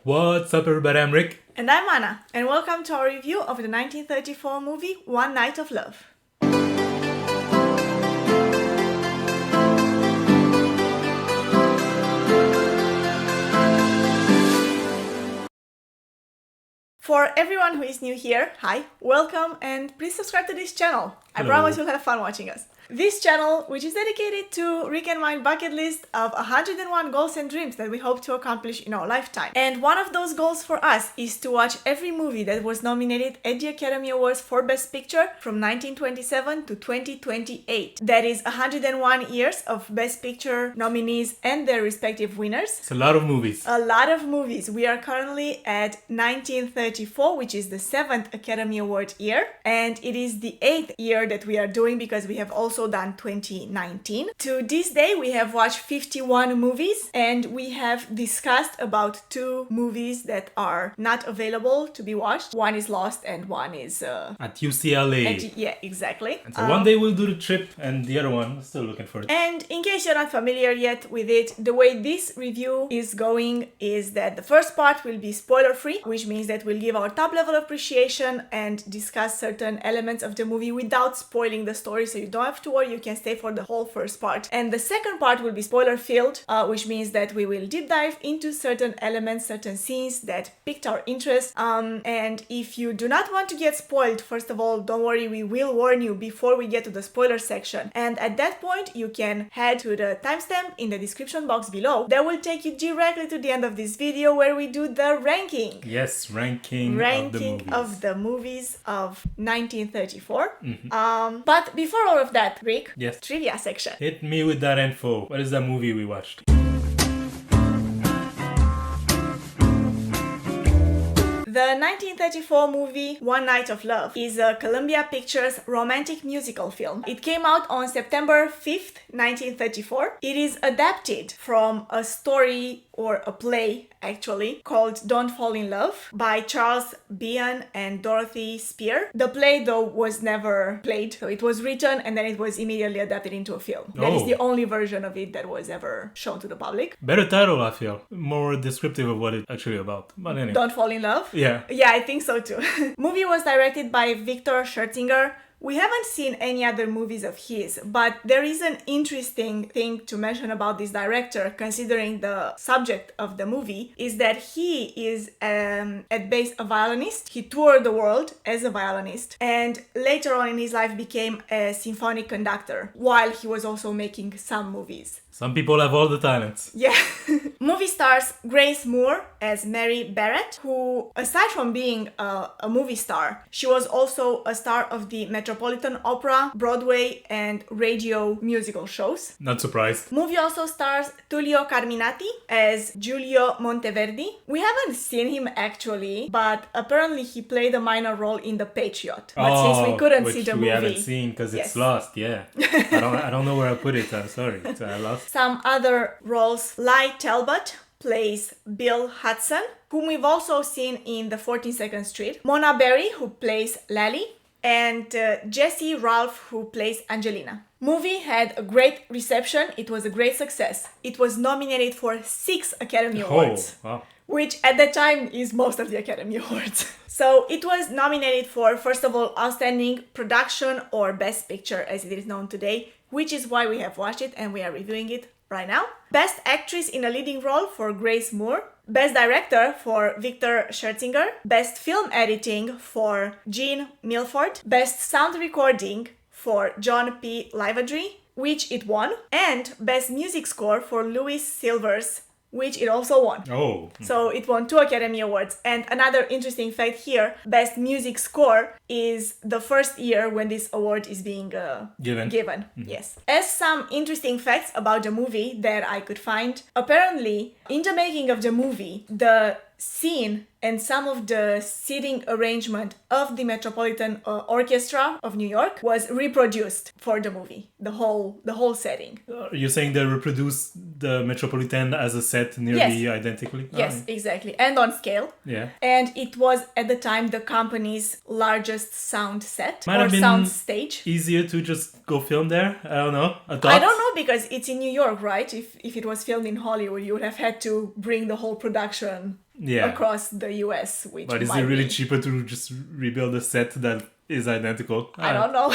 What's up, everybody? I'm Rick. And I'm Anna, and welcome to our review of the 1934 movie One Night of Love. For everyone who is new here, hi, welcome, and please subscribe to this channel. I promise you'll have fun watching us. This channel, which is dedicated to Rick and my bucket list of 101 goals and dreams that we hope to accomplish in our lifetime. And one of those goals for us is to watch every movie that was nominated at the Academy Awards for Best Picture from 1927 to 2028. That is 101 years of Best Picture nominees and their respective winners. It's a lot of movies. A lot of movies. We are currently at 1934, which is the 7th Academy Award year. And it is the 8th year that we are doing because we have also done 2019. To this day, we have watched 51 movies and we have discussed about 2 movies that are not available to be watched. One is Lost and one is... At UCLA. yeah, exactly. And so one day we'll do the trip and the other one, still looking for it. And in case you're not familiar yet with it, the way this review is going is that the first part will be spoiler-free, which means that we'll give our top level appreciation and discuss certain elements of the movie without spoiling the story, so you don't have to worry, you can stay for the whole first part. And the second part will be spoiler-filled, which means that we will deep dive into certain elements, certain scenes that piqued our interest. And if you do not want to get spoiled, first of all, don't worry, we will warn you before we get to the spoiler section. And at that point, you can head to the timestamp in the description box below. That will take you directly to the end of this video where we do the ranking. Yes, ranking of the movies of 1934. But before all of that, Rick, yes, trivia section. Hit me with that info. What is that movie we watched? The 1934 movie One Night of Love is a Columbia Pictures romantic musical film. It came out on September 5th, 1934. It is adapted from a story or a play, actually, called Don't Fall in Love by Charles Behan and Dorothy Spear. The play, though, was never played. So it was written and then it was immediately adapted into a film. That is the only version of it that was ever shown to the public. Better title, I feel. More descriptive of what it's actually about. But anyway. Don't Fall in Love? Yeah. Yeah, I think so too. Movie was directed by Victor Scherzinger. We haven't seen any other movies of his, but there is an interesting thing to mention about this director, considering the subject of the movie, is that he is at base a violinist. He toured the world as a violinist and later on in his life became a symphonic conductor while he was also making some movies. Some people have all the talents. Yeah. Movie stars Grace Moore as Mary Barrett, who, aside from being a movie star, she was also a star of the Metropolitan Opera, Broadway, and radio musical shows. Not surprised. Movie also stars Tullio Carminati as Guilio Monterverdi. We haven't seen him actually, but apparently he played a minor role in The Patriot. But since we couldn't see the movie... we haven't seen because it's lost, yeah. I don't know where I put it, I'm sorry. It's lost. Some other roles, Lai Talbot plays Bill Hudson, whom we've also seen in The 42nd Street, Mona Berry, who plays Lally, and Jessie Ralph, who plays Angelina. Movie had a great reception. It was a great success. It was nominated for 6 Academy Awards. Wow. Which at the time is most of the Academy Awards. So it was nominated for, first of all, Outstanding Production or Best Picture as it is known today, which is why we have watched it and we are reviewing it right now. Best Actress in a Leading Role for Grace Moore. Best Director for Victor Scherzinger. Best Film Editing for Gene Milford. Best Sound Recording for John P. Livadry, which it won. And Best Music Score for Louis Silvers, which it also won. Oh. So it won 2 Academy Awards. And another interesting fact here, Best Music Score is the first year when this award is being given. Mm-hmm. Yes. As some interesting facts about the movie that I could find, apparently in the making of the movie, the scene and some of the seating arrangement of the Metropolitan Orchestra of New York was reproduced for the movie, the whole setting. Are you saying they reproduced the Metropolitan as a set nearly identically? Yes, exactly. And on scale. Yeah. And it was at the time the company's largest sound set Might or sound stage. Easier to just go film there? I don't know. I don't know because it's in New York, right? If it was filmed in Hollywood, you would have had to bring the whole production Yeah. across the US. Which But is might it really be- cheaper to just rebuild a set that is identical? I don't know.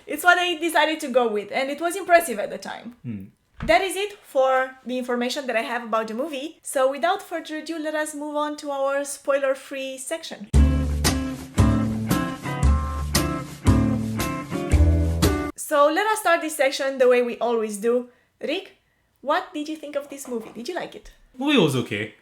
It's what I decided to go with, and it was impressive at the time. That is it for the information that I have about the movie. So without further ado, let us move on to our spoiler-free section. So let us start this section the way we always do. Rick, what did you think of this movie? Did you like it? Movie was okay.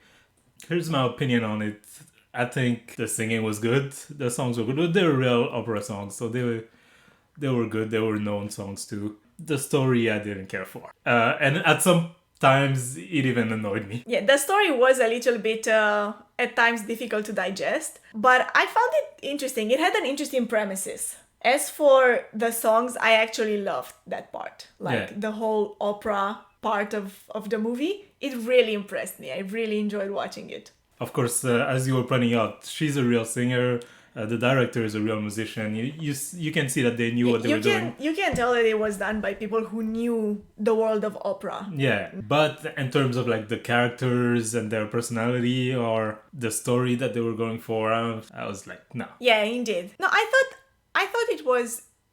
Here's my opinion on it. I think the singing was good. The songs were good. They were real opera songs, so they were good. They were known songs too. The story I didn't care for, and at some times it even annoyed me. Yeah, the story was a little bit at times difficult to digest, but I found it interesting. It had an interesting premises. As for the songs, I actually loved that part. The whole opera part of the movie. It really impressed me. I really enjoyed watching it. Of course, as you were pointing out, she's a real singer. The director is a real musician. You can see that they knew what they were doing. You can tell that it was done by people who knew the world of opera. Yeah, but in terms of like the characters and their personality or the story that they were going for, I was like, no. Yeah, indeed. No, I thought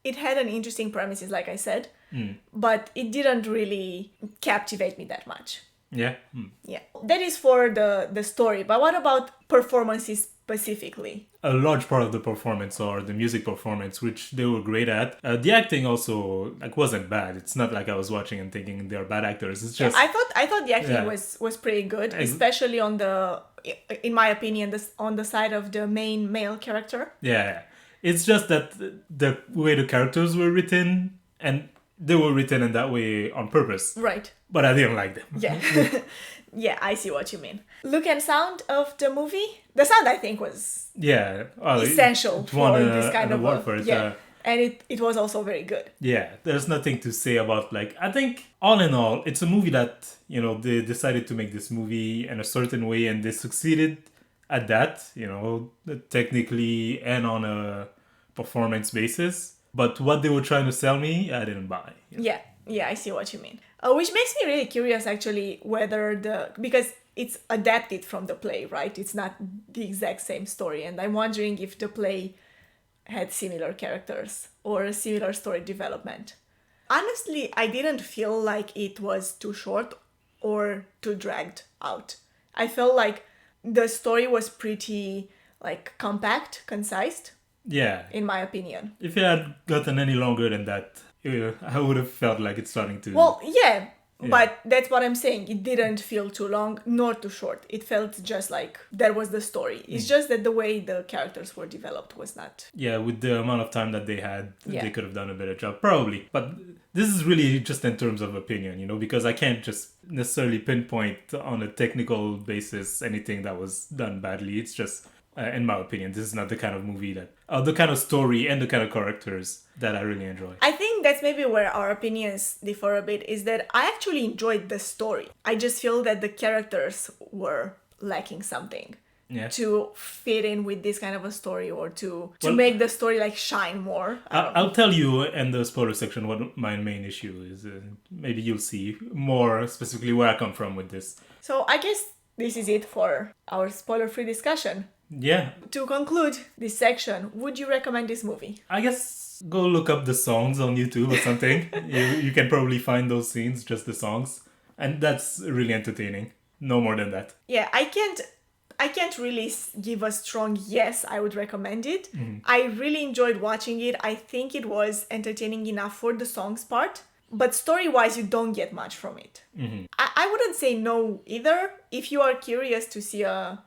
it had an interesting premises, like I said, but it didn't really captivate me that much. Yeah. Yeah, that is for the story. But what about performances specifically? A large part of the performance or the music performance, which they were great at. The acting also wasn't bad. It's not like I was watching and thinking they're bad actors. It's just I thought the acting was pretty good, especially in my opinion, on the side of the main male character. Yeah, it's just that the way the characters were written, and they were written in that way on purpose. Right. But I didn't like them. Yeah. Yeah, I see what you mean. Look and sound of the movie. The sound, I think, was essential for this kind of work. And it was also very good. Yeah, there's nothing to say about I think all in all, it's a movie that, they decided to make this movie in a certain way and they succeeded at that, technically and on a performance basis. But what they were trying to sell me, I didn't buy. Yeah, I see what you mean. Which makes me really curious, actually, because it's adapted from the play, right? It's not the exact same story. And I'm wondering if the play had similar characters or a similar story development. Honestly, I didn't feel like it was too short or too dragged out. I felt like the story was pretty, compact, concise. Yeah. In my opinion. If it had gotten any longer than that, I would have felt like it's starting to... Well, yeah, but that's what I'm saying. It didn't feel too long nor too short. It felt just like that was the story. It's just that the way the characters were developed was not... Yeah, with the amount of time that they had, they could have done a better job. Probably. But this is really just in terms of opinion, because I can't just necessarily pinpoint on a technical basis anything that was done badly. It's just... in my opinion, this is not the kind of movie that... the kind of story and the kind of characters that I really enjoy. I think that's maybe where our opinions differ a bit, is that I actually enjoyed the story. I just feel that the characters were lacking something to fit in with this kind of a story or to make the story shine more. I'll tell you in the spoiler section what my main issue is. Maybe you'll see more specifically where I come from with this. So I guess this is it for our spoiler-free discussion. Yeah. To conclude this section, would you recommend this movie? I guess go look up the songs on YouTube or something. you can probably find those scenes, just the songs. And that's really entertaining. No more than that. Yeah, I can't really give a strong yes, I would recommend it. I really enjoyed watching it. I think it was entertaining enough for the songs part. But story-wise, you don't get much from it. I wouldn't say no either. If you are curious to see a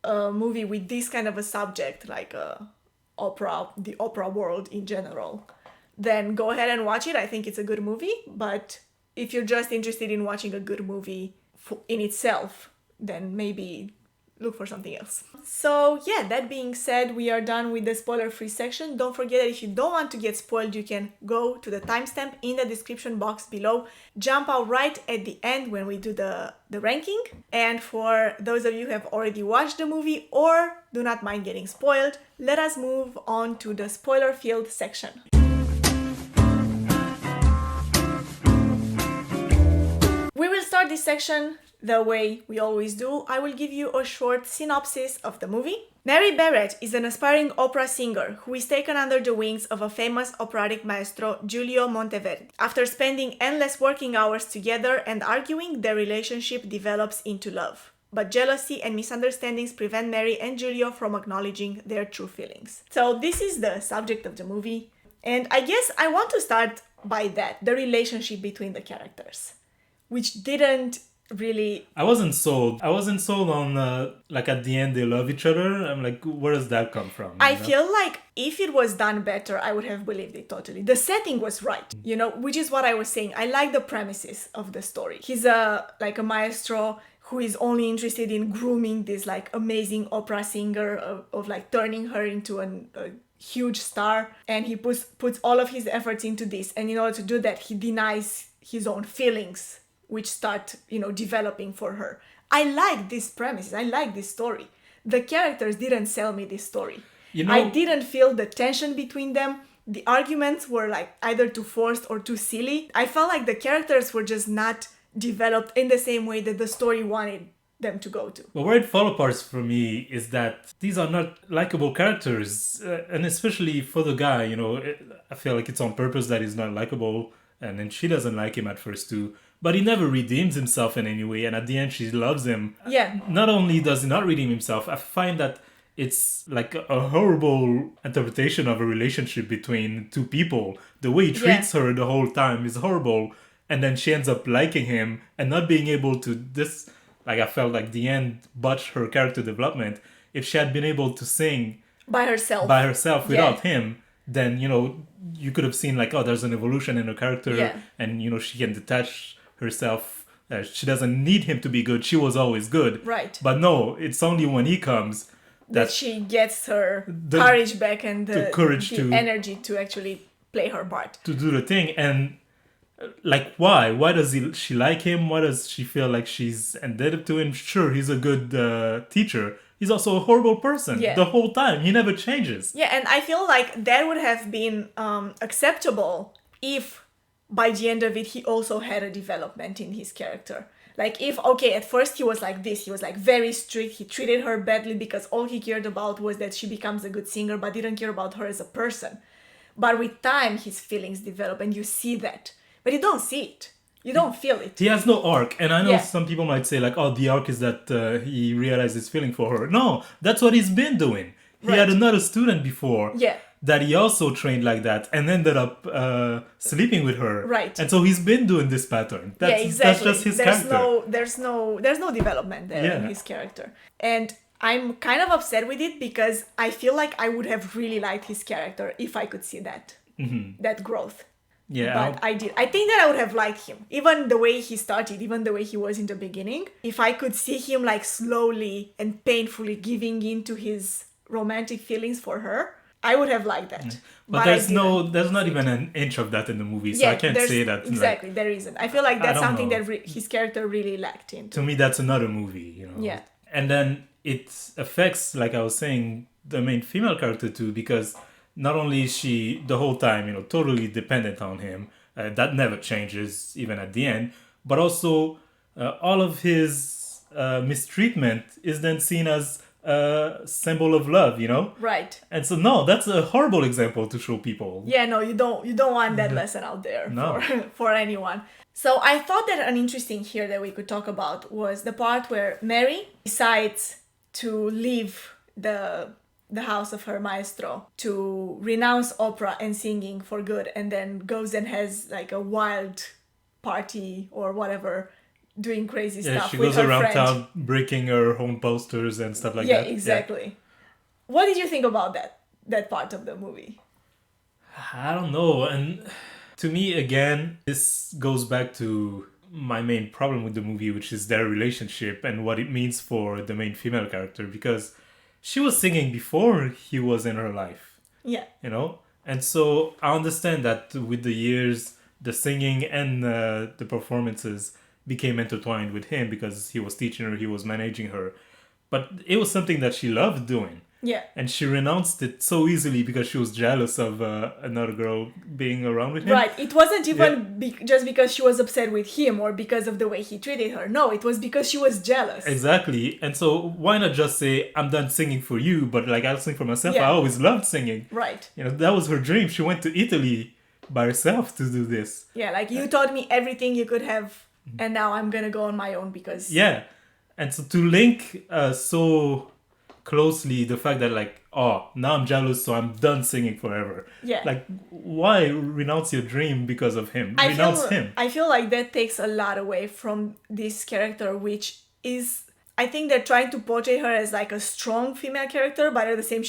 movie with this kind of a subject, like the opera world in general, then go ahead and watch it. I think it's a good movie. But if you're just interested in watching a good movie in itself, then maybe look for something else. So yeah, that being said, we are done with the spoiler-free section. Don't forget that if you don't want to get spoiled, you can go to the timestamp in the description box below. Jump out right at the end when we do the ranking. And for those of you who have already watched the movie or do not mind getting spoiled, let us move on to the spoiler-filled section. We will start this section, the way we always do, I will give you a short synopsis of the movie. Mary Barrett is an aspiring opera singer who is taken under the wings of a famous operatic maestro, Guilio Monterverdi. After spending endless working hours together and arguing, their relationship develops into love. But jealousy and misunderstandings prevent Mary and Giulio from acknowledging their true feelings. So this is the subject of the movie. And I guess I want to start by that, the relationship between the characters, which didn't really... I wasn't sold on, like, at the end they love each other. I'm like, where does that come from? I feel like if it was done better, I would have believed it totally. The setting was right, which is what I was saying. I like the premises of the story. He's a maestro who is only interested in grooming this like amazing opera singer of like turning her into a huge star, and he puts all of his efforts into this, and in order to do that he denies his own feelings which start developing for her. I like this premise. I like this story. The characters didn't sell me this story. I didn't feel the tension between them. The arguments were like either too forced or too silly. I felt like the characters were just not developed in the same way that the story wanted them to go to. But where it falls apart for me is that these are not likable characters, and especially for the guy, I feel like it's on purpose that he's not likable, and then she doesn't like him at first too. But he never redeems himself in any way, and at the end she loves him. Yeah. Not only does he not redeem himself, I find that it's like a horrible interpretation of a relationship between two people. The way he treats her the whole time is horrible. And then she ends up liking him and not being able to I felt like the end botched her character development. If she had been able to sing by herself without him, then, you could have seen like, oh, there's an evolution in her character and, she can detach herself. She doesn't need him to be good. She was always good. Right. But no, it's only when he comes that she gets her courage back and the energy to actually play her part. To do the thing. And like, why? Why does she like him? Why does she feel like she's indebted to him? Sure, he's a good teacher. He's also a horrible person the whole time. He never changes. Yeah, and I feel like that would have been acceptable if by the end of it he also had a development in his character. Like if, at first he was like this. He was like very strict. He treated her badly because all he cared about was that she becomes a good singer, but didn't care about her as a person. But with time, his feelings develop and you see that. But you don't see it. You don't feel it. He has no arc. And I know some people might say like, oh, the arc is that he realized his feeling for her. No, that's what he's been doing. He had another student before that he also trained like that and ended up sleeping with her. Right. And so he's been doing this pattern. That's just his character. There's no development there in his character. And I'm kind of upset with it because I feel like I would have really liked his character if I could see that. That growth. Yeah. But I did. I think that I would have liked him. Even the way he started, even the way he was in the beginning. If I could see him like slowly and painfully giving in to his romantic feelings for her, I would have liked that. But there's not even an inch of that in the movie, so I can't say that. Exactly, there isn't. I feel like that's something that his character really lacked in. To me, that's another movie, Yeah. And then it affects, like I was saying, the main female character too, because not only is she the whole time, totally dependent on him, that never changes even at the end, but also all of his mistreatment is then seen as a symbol of love, Right. And so no, that's a horrible example to show people. Yeah, no, you don't want that lesson out there for anyone. So I thought that an interesting here that we could talk about was the part where Mary decides to leave the house of her maestro to renounce opera and singing for good, and then goes and has like a wild party or whatever, doing crazy stuff with her friend. She goes around town breaking her home posters and stuff like that. Yeah, exactly. What did you think about that part of the movie? I don't know. And to me, again, this goes back to my main problem with the movie, which is their relationship and what it means for the main female character, because she was singing before he was in her life. Yeah. And so I understand that with the years, the singing and the performances became intertwined with him because he was teaching her, he was managing her. But it was something that she loved doing. Yeah. And she renounced it so easily because she was jealous of another girl being around with him. Right. It wasn't even just because she was upset with him or because of the way he treated her. No, it was because she was jealous. Exactly. And so why not just say, I'm done singing for you, but like I'll sing for myself. I always loved singing. Right. You know, that was her dream. She went to Italy by herself to do this. Yeah, like you taught me everything you could have, and now I'm gonna go on my own because... Yeah. And so to link so closely the fact that like, oh, now I'm jealous, so I'm done singing forever. Yeah. Like, why renounce your dream because of him? Renounce him. I feel like that takes a lot away from this character, which is... I think they're trying to portray her as like a strong female character, but at the same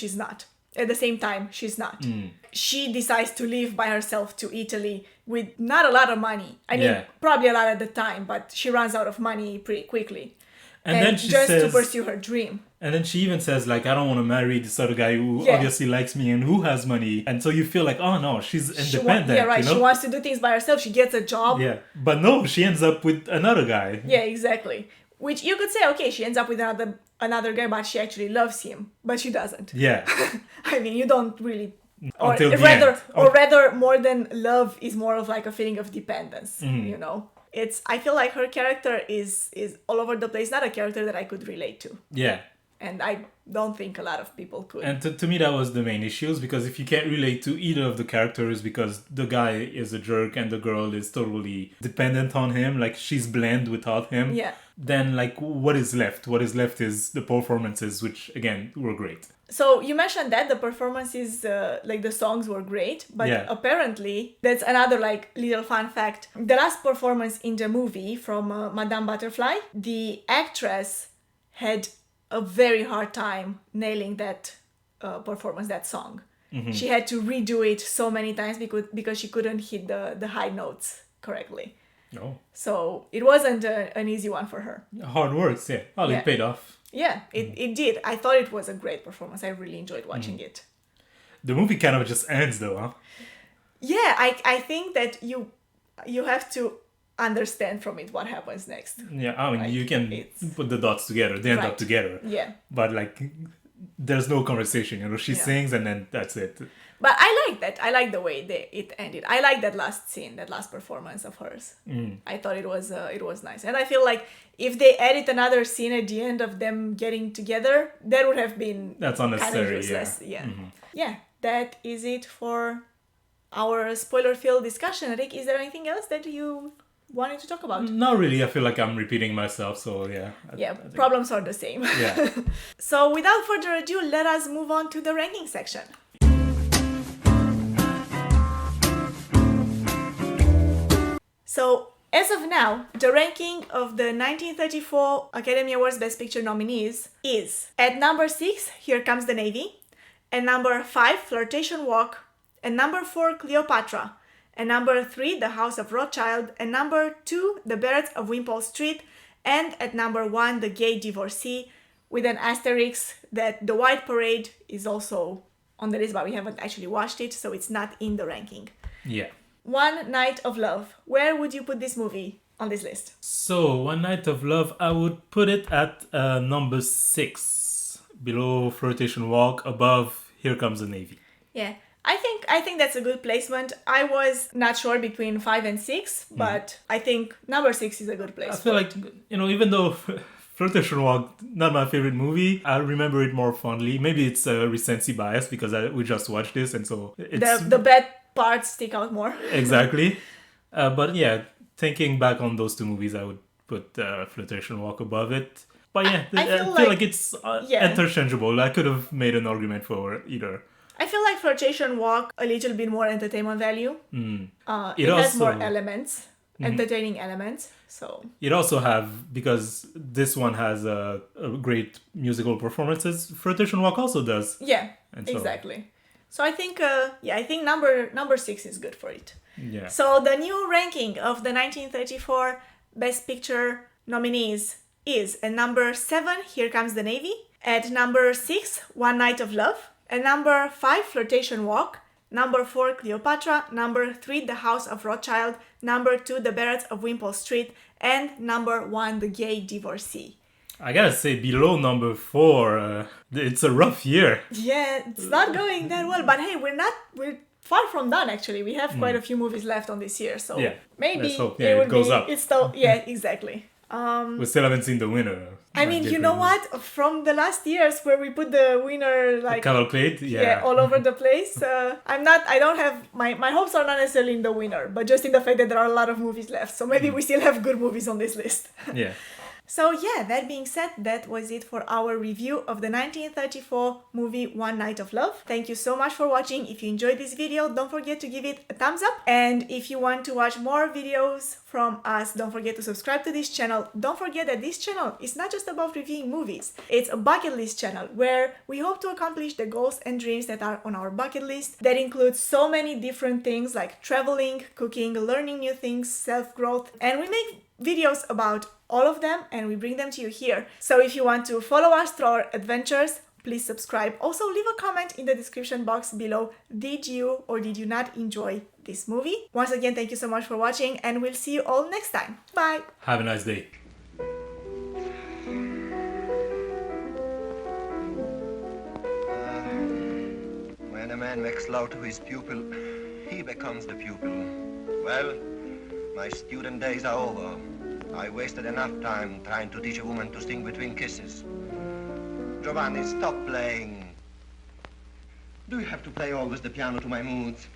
time, she's not. She decides to live by herself to Italy with not a lot of money. I mean, probably a lot at the time, but she runs out of money pretty quickly. And then she just says, to pursue her dream. And then she even says, like, I don't want to marry this other guy who obviously likes me and who has money. And so you feel like, oh no, she's independent. Yeah, right. You know? She wants to do things by herself. She gets a job. Yeah. But no, she ends up with another guy. Yeah, exactly. Which you could say, okay, she ends up with another guy, but she actually loves him. But she doesn't. Yeah. I mean, you don't really... Or rather, more than love is more of like a feeling of dependence, you know? I feel like her character is all over the place. Not a character that I could relate to. Yeah. And I don't think a lot of people could. And to me, that was the main issue, because if you can't relate to either of the characters because the guy is a jerk and the girl is totally dependent on him, like she's bland without him, then like what is left? What is left is the performances, which again were great. So you mentioned that the performances, like the songs were great, but apparently that's another like little fun fact. The last performance in the movie from Madame Butterfly, the actress had a very hard time nailing that performance, that song. She had to redo it so many times because she couldn't hit the high notes correctly. Oh. So it wasn't an easy one for her. Hard works, yeah. Well, it paid off. Yeah, it did. I thought it was a great performance. I really enjoyed watching it. The movie kind of just ends though, huh? Yeah, I think that you have to understand from it what happens next. Yeah, I mean, like, you can put the dots together. They end up together. Yeah. But like, there's no conversation. You know, she sings and then that's it. But I like that. I like the way it ended. I like that last scene, that last performance of hers. I thought it was nice. And I feel like if they added another scene at the end of them getting together, that would have been that's unnecessary. Kind of useless. Yeah. That is it for our spoiler-filled discussion. Rick, is there anything else that you wanted to talk about? Not really. I feel like I'm repeating myself, so yeah. I problems are the same. Yeah. So without further ado, let us move on to the ranking section. So, as of now, the ranking of the 1934 Academy Awards Best Picture nominees is: at number 6, Here Comes the Navy; at number 5, Flirtation Walk; at number 4, Cleopatra; at number 3, The House of Rothschild; at number 2, The Barrett of Wimpole Street; and at number 1, The Gay Divorcee, with an asterisk that The White Parade is also on the list, but we haven't actually watched it, so it's not in the ranking. Yeah. One Night of Love. Where would you put this movie on this list? So, One Night of Love, I would put it at number 6. Below Flirtation Walk, above Here Comes the Navy. Yeah. I think that's a good placement. I was not sure between 5 and 6, but I think number 6 is a good place. I feel like, you know, even though Flirtation Walk, not my favorite movie, I remember it more fondly. Maybe it's a recency bias because we just watched this, and so it's... The bad parts stick out more. Exactly. But yeah, thinking back on those two movies, I would put Flirtation Walk above it. But yeah, I feel like it's interchangeable. I could have made an argument for either. I feel like Flirtation Walk a little bit more entertainment value. It has more elements, entertaining elements. So it also because this one has a great musical performances. Flirtation Walk also does. Yeah, exactly. So I think number 6 is good for it. Yeah. So the new ranking of the 1934 Best Picture nominees is: at number 7, Here Comes the Navy; at number 6, One Night of Love; at number 5, Flirtation Walk; number 4, Cleopatra; number 3, The House of Rothschild; number 2, The Barrett of Wimpole Street; and number 1, The Gay Divorcee. I gotta say, below number 4, it's a rough year. Yeah, it's not going that well. But hey, we're far from done, actually. We have quite a few movies left on this year, so maybe it goes up. It's still, exactly. We still haven't seen the winner. I mean, you know what? From the last years where we put the winner like cavalcade, all over the place, I don't have my hopes are not necessarily in the winner, but just in the fact that there are a lot of movies left. So maybe we still have good movies on this list. Yeah. So yeah, that being said, that was it for our review of the 1934 movie One Night of Love. Thank you so much for watching. If you enjoyed this video, don't forget to give it a thumbs up. And if you want to watch more videos from us, don't forget to subscribe to this channel. Don't forget that this channel is not just about reviewing movies. It's a bucket list channel where we hope to accomplish the goals and dreams that are on our bucket list. That includes so many different things like traveling, cooking, learning new things, self-growth, and we make videos about all of them and we bring them to you here. So if you want to follow us through our adventures, please subscribe. Also leave a comment in the description box below. Did you or did you not enjoy this movie? Once again, thank you so much for watching and we'll see you all next time. Bye! Have a nice day. When a man makes love to his pupil, he becomes the pupil. Well, my student days are over. I wasted enough time trying to teach a woman to sing between kisses. Giovanni, stop playing. Do you have to play always the piano to my moods?